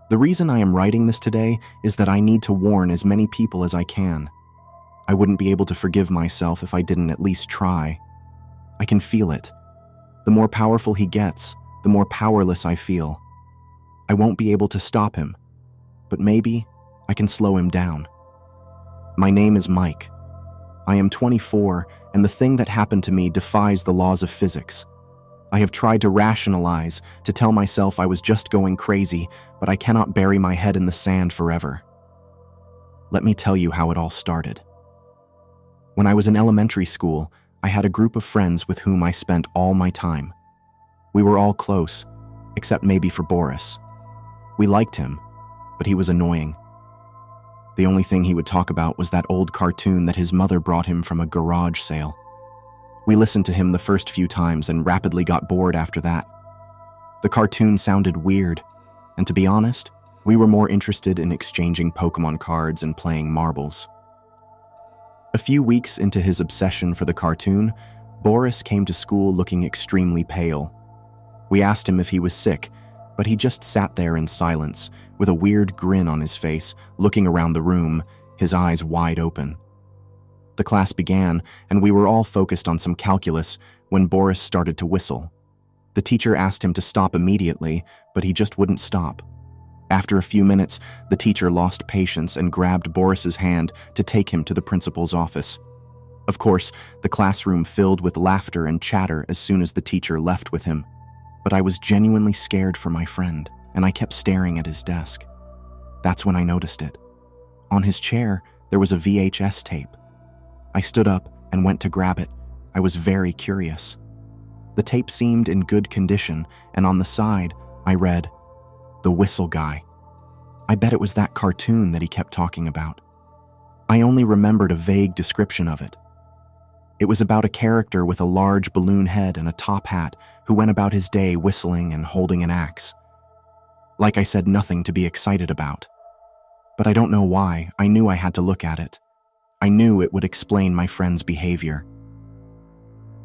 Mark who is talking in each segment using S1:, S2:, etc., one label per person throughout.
S1: The reason I am writing this today is that I need to warn as many people as I can. I wouldn't be able to forgive myself if I didn't at least try. I can feel it. The more powerful he gets, the more powerless I feel. I won't be able to stop him, but maybe I can slow him down. My name is Mike. I am 24, and the thing that happened to me defies the laws of physics. I have tried to rationalize, to tell myself I was just going crazy, but I cannot bury my head in the sand forever. Let me tell you how it all started. When I was in elementary school, I had a group of friends with whom I spent all my time. We were all close, except maybe for Boris. We liked him, but he was annoying. The only thing he would talk about was that old cartoon that his mother brought him from a garage sale. We listened to him the first few times and rapidly got bored after that. The cartoon sounded weird, and to be honest, we were more interested in exchanging Pokemon cards and playing marbles. A few weeks into his obsession for the cartoon, Boris came to school looking extremely pale. We asked him if he was sick, but he just sat there in silence, with a weird grin on his face, looking around the room, his eyes wide open. The class began, and we were all focused on some calculus when Boris started to whistle. The teacher asked him to stop immediately, but he just wouldn't stop. After a few minutes, the teacher lost patience and grabbed Boris's hand to take him to the principal's office. Of course, the classroom filled with laughter and chatter as soon as the teacher left with him. But I was genuinely scared for my friend, and I kept staring at his desk. That's when I noticed it. On his chair, there was a VHS tape. I stood up and went to grab it. I was very curious. The tape seemed in good condition, and on the side, I read, "The Whistleguy." I bet it was that cartoon that he kept talking about. I only remembered a vague description of it. It was about a character with a large balloon head and a top hat who went about his day whistling and holding an axe. Like I said, nothing to be excited about. But I don't know why, I knew I had to look at it. I knew it would explain my friend's behavior.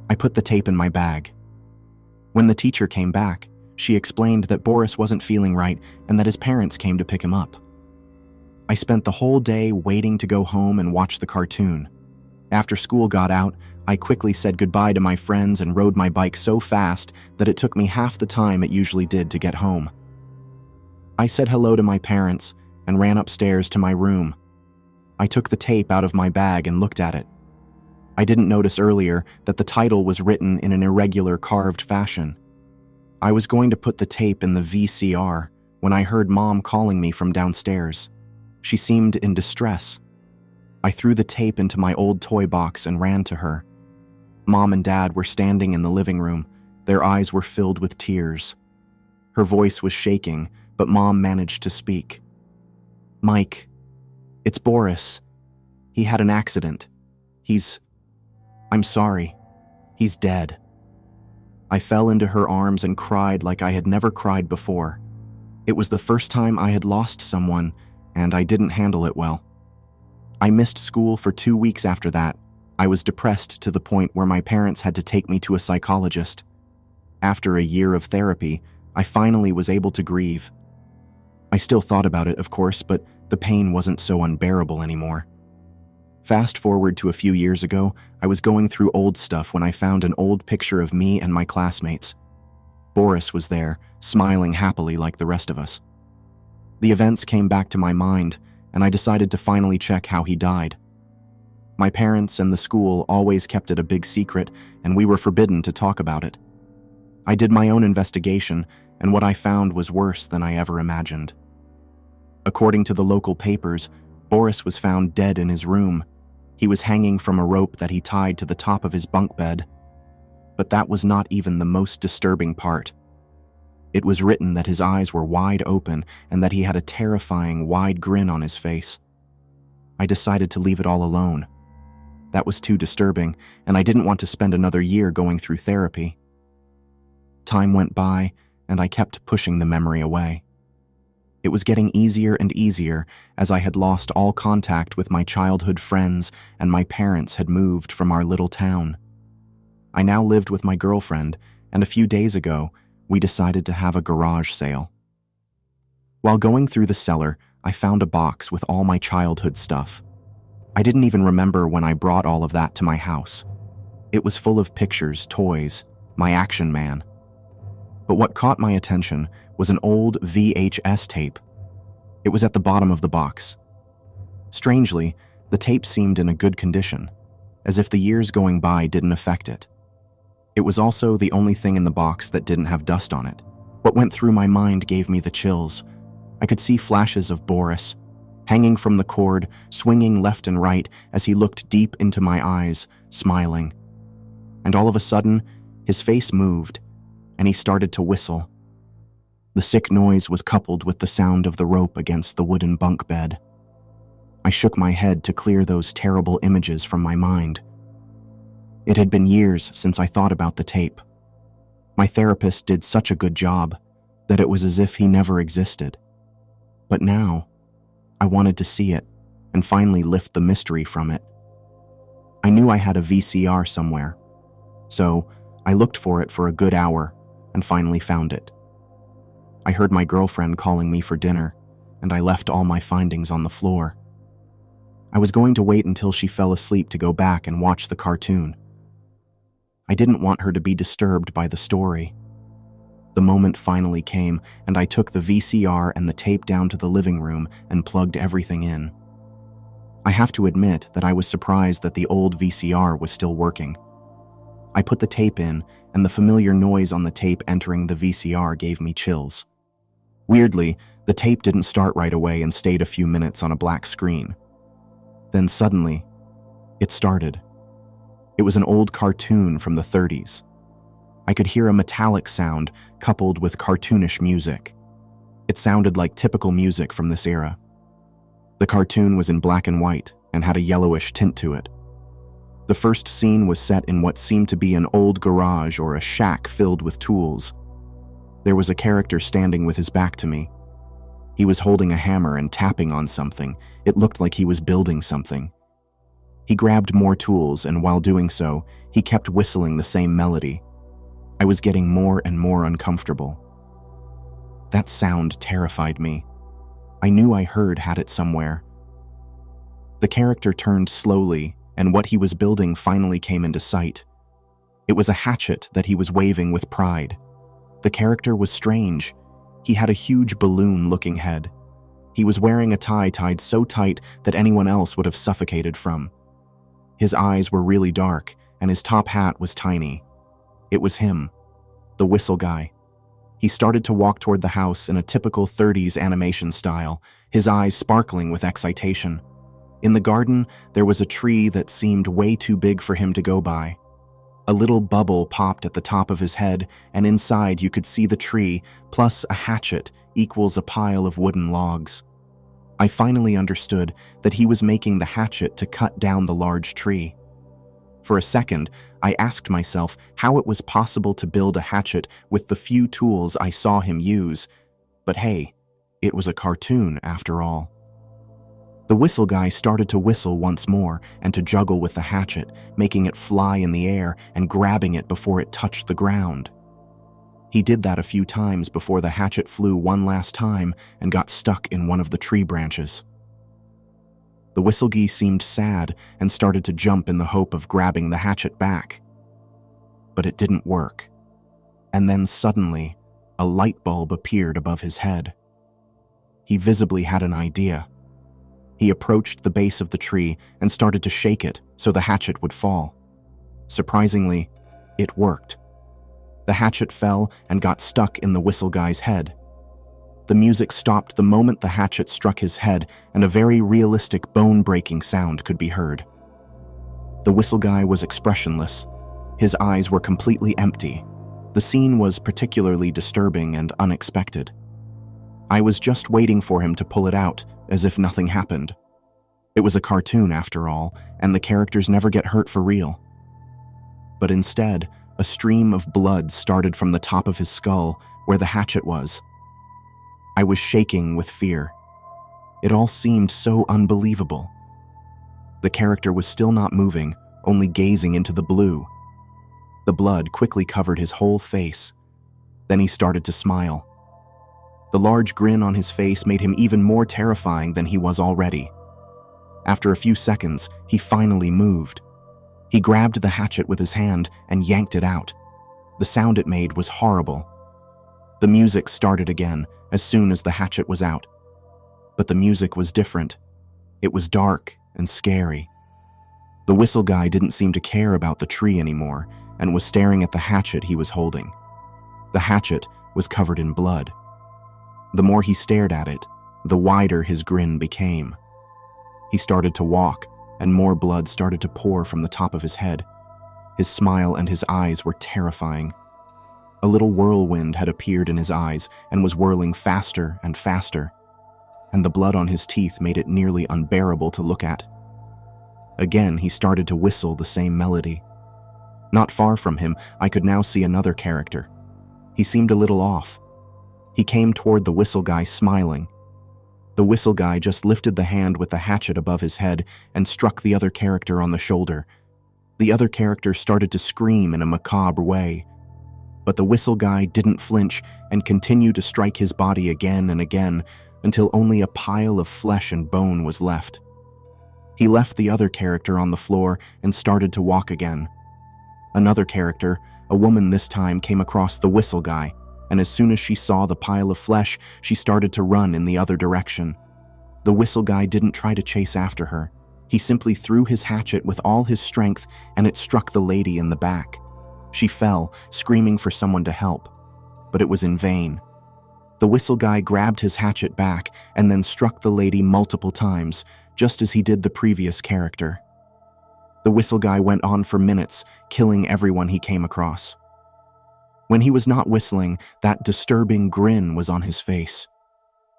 S1: I put the tape in my bag. When the teacher came back, she explained that Boris wasn't feeling right and that his parents came to pick him up. I spent the whole day waiting to go home and watch the cartoon. After school got out, I quickly said goodbye to my friends and rode my bike so fast that it took me half the time it usually did to get home. I said hello to my parents and ran upstairs to my room. I took the tape out of my bag and looked at it. I didn't notice earlier that the title was written in an irregular carved fashion. I was going to put the tape in the VCR when I heard Mom calling me from downstairs. She seemed in distress. I threw the tape into my old toy box and ran to her. Mom and Dad were standing in the living room. Their eyes were filled with tears. Her voice was shaking, but Mom managed to speak. "Mike, it's Boris. He had an accident. I'm sorry. He's dead." I fell into her arms and cried like I had never cried before. It was the first time I had lost someone, and I didn't handle it well. I missed school for 2 weeks after that. I was depressed to the point where my parents had to take me to a psychologist. After a year of therapy, I finally was able to grieve. I still thought about it, of course, but the pain wasn't so unbearable anymore. Fast forward to a few years ago, I was going through old stuff when I found an old picture of me and my classmates. Boris was there, smiling happily like the rest of us. The events came back to my mind, and I decided to finally check how he died. My parents and the school always kept it a big secret, and we were forbidden to talk about it. I did my own investigation, and what I found was worse than I ever imagined. According to the local papers, Boris was found dead in his room. He was hanging from a rope that he tied to the top of his bunk bed. But that was not even the most disturbing part. It was written that his eyes were wide open and that he had a terrifying, wide grin on his face. I decided to leave it all alone. That was too disturbing, and I didn't want to spend another year going through therapy. Time went by, and I kept pushing the memory away. It was getting easier and easier as I had lost all contact with my childhood friends and my parents had moved from our little town. I now lived with my girlfriend, and a few days ago, we decided to have a garage sale. While going through the cellar, I found a box with all my childhood stuff. I didn't even remember when I brought all of that to my house. It was full of pictures, toys, my action man. But what caught my attention was an old VHS tape. It was at the bottom of the box. Strangely, the tape seemed in a good condition, as if the years going by didn't affect it. It was also the only thing in the box that didn't have dust on it. What went through my mind gave me the chills. I could see flashes of Boris, hanging from the cord, swinging left and right as he looked deep into my eyes, smiling. And all of a sudden, his face moved, and he started to whistle. The sick noise was coupled with the sound of the rope against the wooden bunk bed. I shook my head to clear those terrible images from my mind. It had been years since I thought about the tape. My therapist did such a good job that it was as if he never existed. But now, I wanted to see it and finally lift the mystery from it. I knew I had a VCR somewhere, so I looked for it for a good hour and finally found it. I heard my girlfriend calling me for dinner, and I left all my findings on the floor. I was going to wait until she fell asleep to go back and watch the cartoon. I didn't want her to be disturbed by the story. The moment finally came, and I took the VCR and the tape down to the living room and plugged everything in. I have to admit that I was surprised that the old VCR was still working. I put the tape in, and the familiar noise on the tape entering the VCR gave me chills. Weirdly, the tape didn't start right away and stayed a few minutes on a black screen. Then suddenly, it started. It was an old cartoon from the 30s. I could hear a metallic sound coupled with cartoonish music. It sounded like typical music from this era. The cartoon was in black and white and had a yellowish tint to it. The first scene was set in what seemed to be an old garage or a shack filled with tools. There was a character standing with his back to me. He was holding a hammer and tapping on something. It looked like he was building something. He grabbed more tools, and while doing so, he kept whistling the same melody. I was getting more and more uncomfortable. That sound terrified me. I knew I had it somewhere. The character turned slowly, and what he was building finally came into sight. It was a hatchet that he was waving with pride. The character was strange. He had a huge balloon-looking head. He was wearing a tie tied so tight that anyone else would have suffocated from. His eyes were really dark, and his top hat was tiny. It was him, the Whistleguy. He started to walk toward the house in a typical 30s animation style, his eyes sparkling with excitation. In the garden, there was a tree that seemed way too big for him to go by. A little bubble popped at the top of his head, and inside you could see the tree, plus a hatchet equals a pile of wooden logs. I finally understood that he was making the hatchet to cut down the large tree. For a second, I asked myself how it was possible to build a hatchet with the few tools I saw him use. But hey, it was a cartoon after all. The Whistleguy started to whistle once more and to juggle with the hatchet, making it fly in the air and grabbing it before it touched the ground. He did that a few times before the hatchet flew one last time and got stuck in one of the tree branches. The Whistleguy seemed sad and started to jump in the hope of grabbing the hatchet back. But it didn't work. And then suddenly, a light bulb appeared above his head. He visibly had an idea. He approached the base of the tree and started to shake it so the hatchet would fall. Surprisingly, it worked. The hatchet fell and got stuck in the Whistleguy's head. The music stopped the moment the hatchet struck his head, and a very realistic bone-breaking sound could be heard. The Whistleguy was expressionless. His eyes were completely empty. The scene was particularly disturbing and unexpected. I was just waiting for him to pull it out, as if nothing happened. It was a cartoon after all, and the characters never get hurt for real. But instead, a stream of blood started from the top of his skull, where the hatchet was. I was shaking with fear. It all seemed so unbelievable. The character was still not moving, only gazing into the blue. The blood quickly covered his whole face. Then he started to smile. The large grin on his face made him even more terrifying than he was already. After a few seconds, he finally moved. He grabbed the hatchet with his hand and yanked it out. The sound it made was horrible. The music started again as soon as the hatchet was out. But the music was different. It was dark and scary. The Whistleguy didn't seem to care about the tree anymore and was staring at the hatchet he was holding. The hatchet was covered in blood. The more he stared at it, the wider his grin became. He started to walk, and more blood started to pour from the top of his head. His smile and his eyes were terrifying. A little whirlwind had appeared in his eyes and was whirling faster and faster, and the blood on his teeth made it nearly unbearable to look at. Again, he started to whistle the same melody. Not far from him, I could now see another character. He seemed a little off. He came toward the Whistleguy smiling. The Whistleguy just lifted the hand with the hatchet above his head and struck the other character on the shoulder. The other character started to scream in a macabre way. But the Whistleguy didn't flinch and continued to strike his body again and again until only a pile of flesh and bone was left. He left the other character on the floor and started to walk again. Another character, a woman this time, came across the Whistleguy, and as soon as she saw the pile of flesh, she started to run in the other direction. The Whistleguy didn't try to chase after her. He simply threw his hatchet with all his strength, and it struck the lady in the back. She fell, screaming for someone to help, but it was in vain. The Whistleguy grabbed his hatchet back and then struck the lady multiple times, just as he did the previous character. The Whistleguy went on for minutes, killing everyone he came across. When he was not whistling, that disturbing grin was on his face.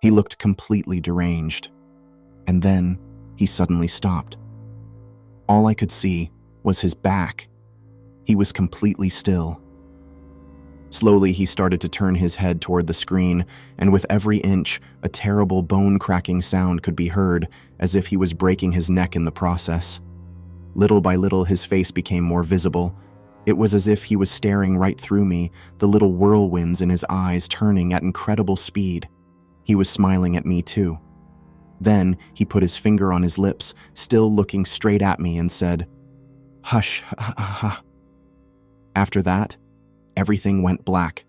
S1: He looked completely deranged. And then he suddenly stopped. All I could see was his back. He was completely still. Slowly, he started to turn his head toward the screen, and with every inch, a terrible bone-cracking sound could be heard, as if he was breaking his neck in the process. Little by little, his face became more visible. It was as if he was staring right through me, the little whirlwinds in his eyes turning at incredible speed. He was smiling at me too. Then he put his finger on his lips, still looking straight at me, and said, "Hush, ha, ha, ha." After that, everything went black.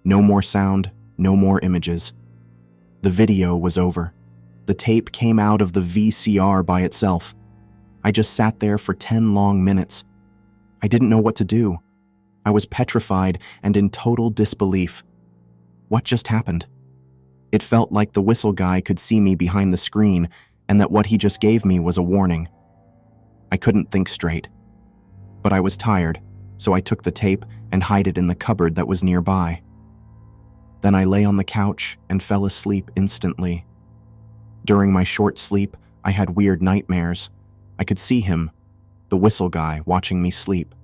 S1: No more sound, no more images. The video was over. The tape came out of the VCR by itself. I just sat there for 10 long minutes. I didn't know what to do. I was petrified and in total disbelief. What just happened? It felt like the Whistleguy could see me behind the screen and that what he just gave me was a warning. I couldn't think straight. But I was tired, so I took the tape and hid it in the cupboard that was nearby. Then I lay on the couch and fell asleep instantly. During my short sleep, I had weird nightmares. I could see him, the Whistleguy, watching me sleep.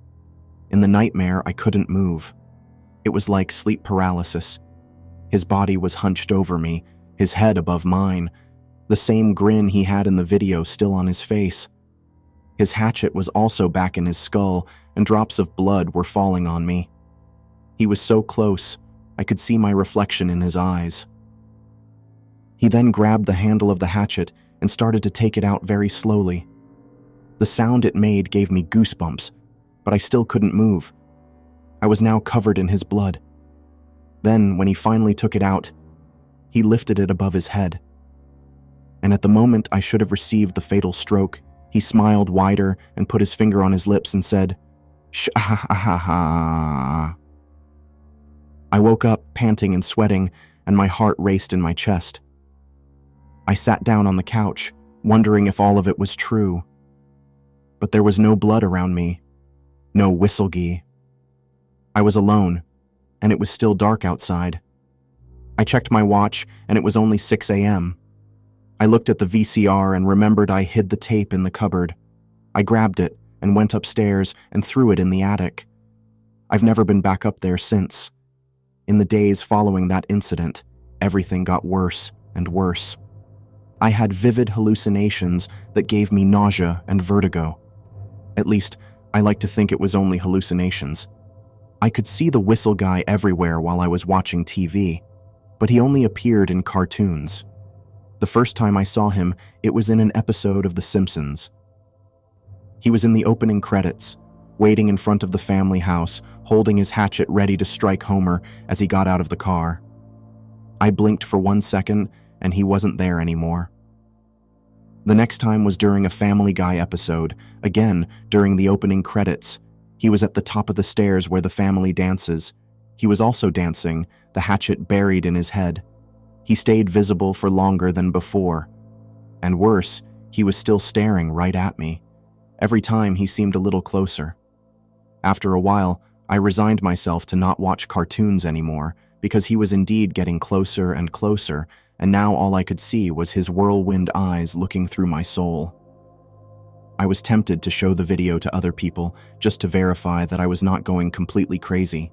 S1: In the nightmare, I couldn't move. It was like sleep paralysis. His body was hunched over me, his head above mine, the same grin he had in the video still on his face. His hatchet was also back in his skull, and drops of blood were falling on me. He was so close, I could see my reflection in his eyes. He then grabbed the handle of the hatchet and started to take it out very slowly. The sound it made gave me goosebumps, but I still couldn't move. I was now covered in his blood. Then, when he finally took it out, he lifted it above his head. And at the moment I should have received the fatal stroke, he smiled wider and put his finger on his lips and said, "Sh-ha-ha-ha." I woke up panting and sweating, and my heart raced in my chest. I sat down on the couch, wondering if all of it was true. But there was no blood around me, no Whistleguy. I was alone, and it was still dark outside. I checked my watch, and it was only 6 a.m. I looked at the VCR and remembered I hid the tape in the cupboard. I grabbed it and went upstairs and threw it in the attic. I've never been back up there since. In the days following that incident, everything got worse and worse. I had vivid hallucinations that gave me nausea and vertigo. At least, I like to think it was only hallucinations. I could see the Whistleguy everywhere while I was watching TV. But he only appeared in cartoons. The first time I saw him, it was in an episode of The Simpsons. He was in the opening credits, waiting in front of the family house, holding his hatchet ready to strike Homer as he got out of the car. I blinked for 1 second, and he wasn't there anymore. The next time was during a Family Guy episode, again during the opening credits. He was at the top of the stairs where the family dances. He was also dancing, the hatchet buried in his head. He stayed visible for longer than before. And worse, he was still staring right at me. Every time he seemed a little closer. After a while, I resigned myself to not watch cartoons anymore, because he was indeed getting closer and closer, and now all I could see was his whirlwind eyes looking through my soul. I was tempted to show the video to other people, just to verify that I was not going completely crazy.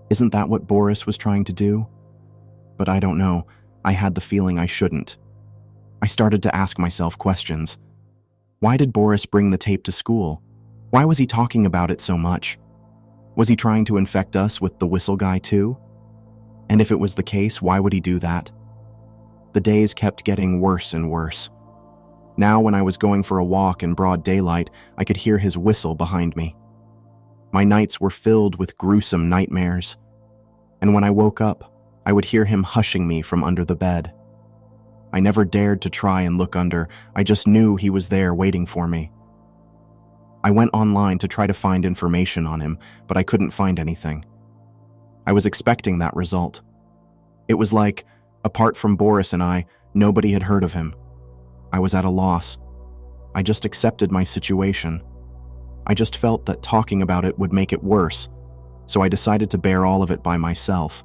S1: Isn't that what Boris was trying to do? But I don't know, I had the feeling I shouldn't. I started to ask myself questions. Why did Boris bring the tape to school? Why was he talking about it so much? Was he trying to infect us with the Whistleguy too? And if it was the case, why would he do that? The days kept getting worse and worse. Now, when I was going for a walk in broad daylight, I could hear his whistle behind me. My nights were filled with gruesome nightmares. And when I woke up, I would hear him hushing me from under the bed. I never dared to try and look under, I just knew he was there waiting for me. I went online to try to find information on him, but I couldn't find anything. I was expecting that result. It was like, apart from Boris and I, nobody had heard of him. I was at a loss. I just accepted my situation. I just felt that talking about it would make it worse, so I decided to bear all of it by myself.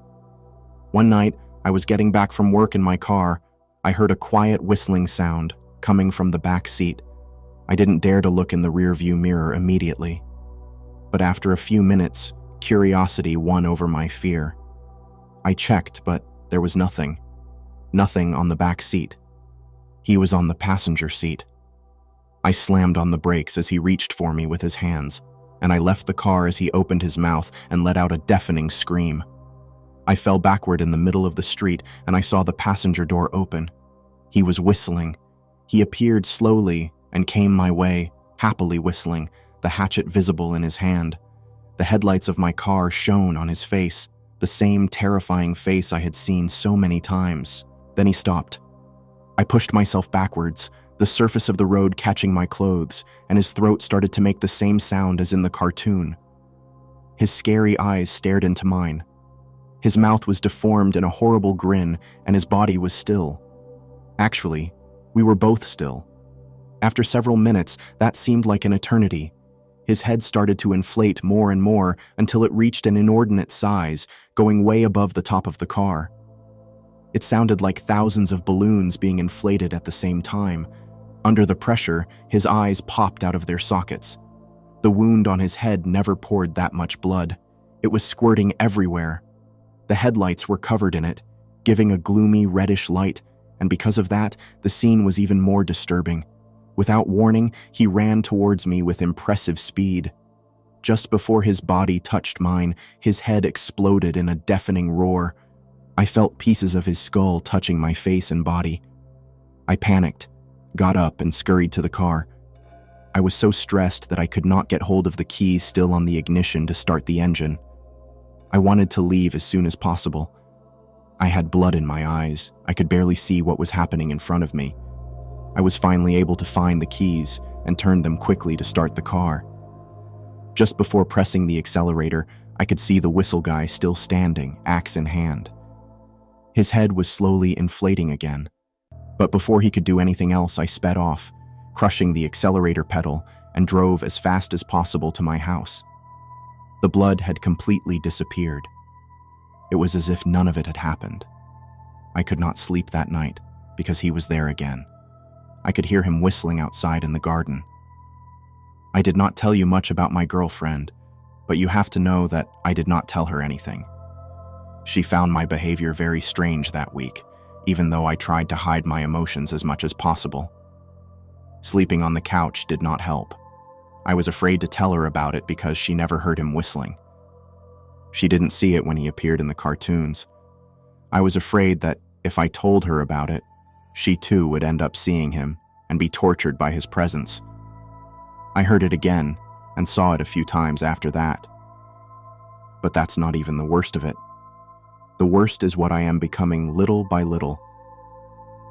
S1: One night, I was getting back from work in my car. I heard a quiet whistling sound coming from the back seat. I didn't dare to look in the rearview mirror immediately. But after a few minutes, curiosity won over my fear. I checked, but there was nothing. Nothing on the back seat. He was on the passenger seat. I slammed on the brakes as he reached for me with his hands, and I left the car as he opened his mouth and let out a deafening scream. I fell backward in the middle of the street, and I saw the passenger door open. He was whistling. He appeared slowly and came my way, happily whistling, the hatchet visible in his hand. The headlights of my car shone on his face, the same terrifying face I had seen so many times. Then he stopped. I pushed myself backwards, the surface of the road catching my clothes, and his throat started to make the same sound as in the cartoon. His scary eyes stared into mine. His mouth was deformed in a horrible grin, and his body was still. Actually, we were both still. After several minutes, that seemed like an eternity. His head started to inflate more and more until it reached an inordinate size, going way above the top of the car. It sounded like thousands of balloons being inflated at the same time. Under the pressure, his eyes popped out of their sockets. The wound on his head never poured that much blood. It was squirting everywhere. The headlights were covered in it, giving a gloomy reddish light, and because of that, the scene was even more disturbing. Without warning, he ran towards me with impressive speed. Just before his body touched mine, his head exploded in a deafening roar. I felt pieces of his skull touching my face and body. I panicked, got up, and scurried to the car. I was so stressed that I could not get hold of the keys still on the ignition to start the engine. I wanted to leave as soon as possible. I had blood in my eyes. I could barely see what was happening in front of me. I was finally able to find the keys and turned them quickly to start the car. Just before pressing the accelerator, I could see the Whistleguy still standing, axe in hand. His head was slowly inflating again. But before he could do anything else, I sped off, crushing the accelerator pedal, and drove as fast as possible to my house. The blood had completely disappeared. It was as if none of it had happened. I could not sleep that night because he was there again. I could hear him whistling outside in the garden. I did not tell you much about my girlfriend, but you have to know that I did not tell her anything. She found my behavior very strange that week, even though I tried to hide my emotions as much as possible. Sleeping on the couch did not help. I was afraid to tell her about it because she never heard him whistling. She didn't see it when he appeared in the cartoons. I was afraid that if I told her about it, she too would end up seeing him and be tortured by his presence. I heard it again and saw it a few times after that. But that's not even the worst of it. The worst is what I am becoming little by little.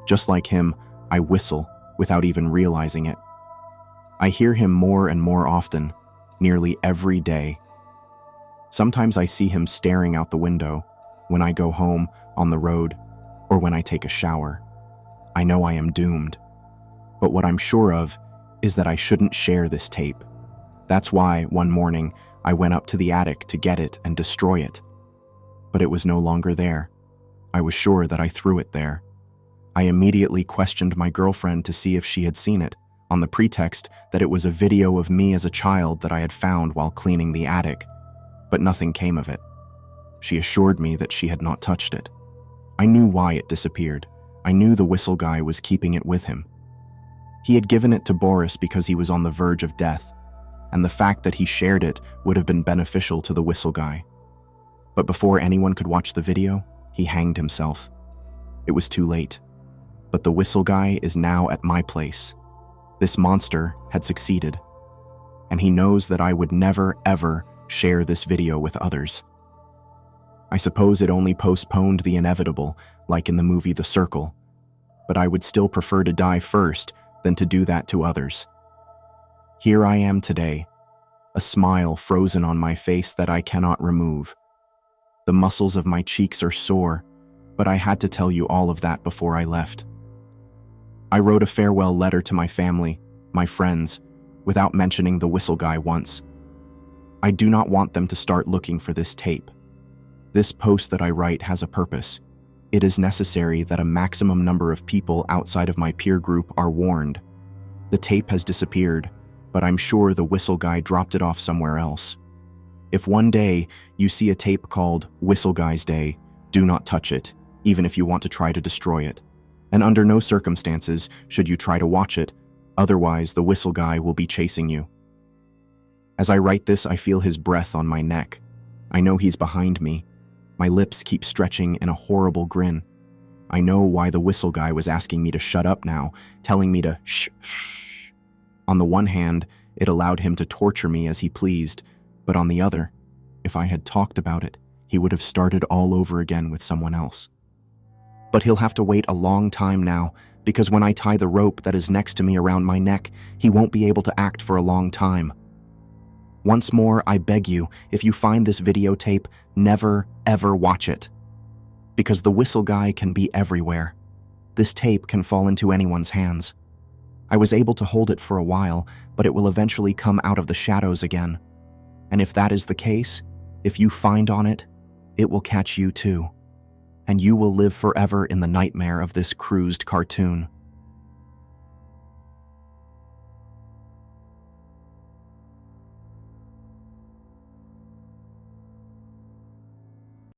S1: Just like him, I whistle without even realizing it. I hear him more and more often, nearly every day. Sometimes I see him staring out the window when I go home, on the road, or when I take a shower. I know I am doomed. But what I'm sure of is that I shouldn't share this tape. That's why, one morning, I went up to the attic to get it and destroy it. But it was no longer there. I was sure that I threw it there. I immediately questioned my girlfriend to see if she had seen it, on the pretext that it was a video of me as a child that I had found while cleaning the attic. But nothing came of it. She assured me that she had not touched it. I knew why it disappeared. I knew the Whistleguy was keeping it with him. He had given it to Boris because he was on the verge of death, and the fact that he shared it would have been beneficial to the Whistleguy. But before anyone could watch the video, he hanged himself. It was too late. But the Whistleguy is now at my place. This monster had succeeded, and he knows that I would never, ever share this video with others. I suppose it only postponed the inevitable, like in the movie The Circle, but I would still prefer to die first than to do that to others. Here I am today, a smile frozen on my face that I cannot remove. The muscles of my cheeks are sore, but I had to tell you all of that before I left. I wrote a farewell letter to my family, my friends, without mentioning the Whistleguy once. I do not want them to start looking for this tape. This post that I write has a purpose. It is necessary that a maximum number of people outside of my peer group are warned. The tape has disappeared, but I'm sure the Whistleguy dropped it off somewhere else. If one day you see a tape called Whistleguy's Day, do not touch it, even if you want to try to destroy it. And under no circumstances should you try to watch it, otherwise the Whistleguy will be chasing you. As I write this, I feel his breath on my neck. I know he's behind me. My lips keep stretching in a horrible grin. I know why the Whistleguy was asking me to shut up now, telling me to shh. On the one hand, it allowed him to torture me as he pleased, but on the other, if I had talked about it, he would have started all over again with someone else. But he'll have to wait a long time now, because when I tie the rope that is next to me around my neck, he won't be able to act for a long time. Once more, I beg you, if you find this videotape, never, ever watch it. Because the Whistleguy can be everywhere. This tape can fall into anyone's hands. I was able to hold it for a while, but it will eventually come out of the shadows again. And if that is the case, if you find on it, it will catch you too. And you will live forever in the nightmare of this cruised cartoon.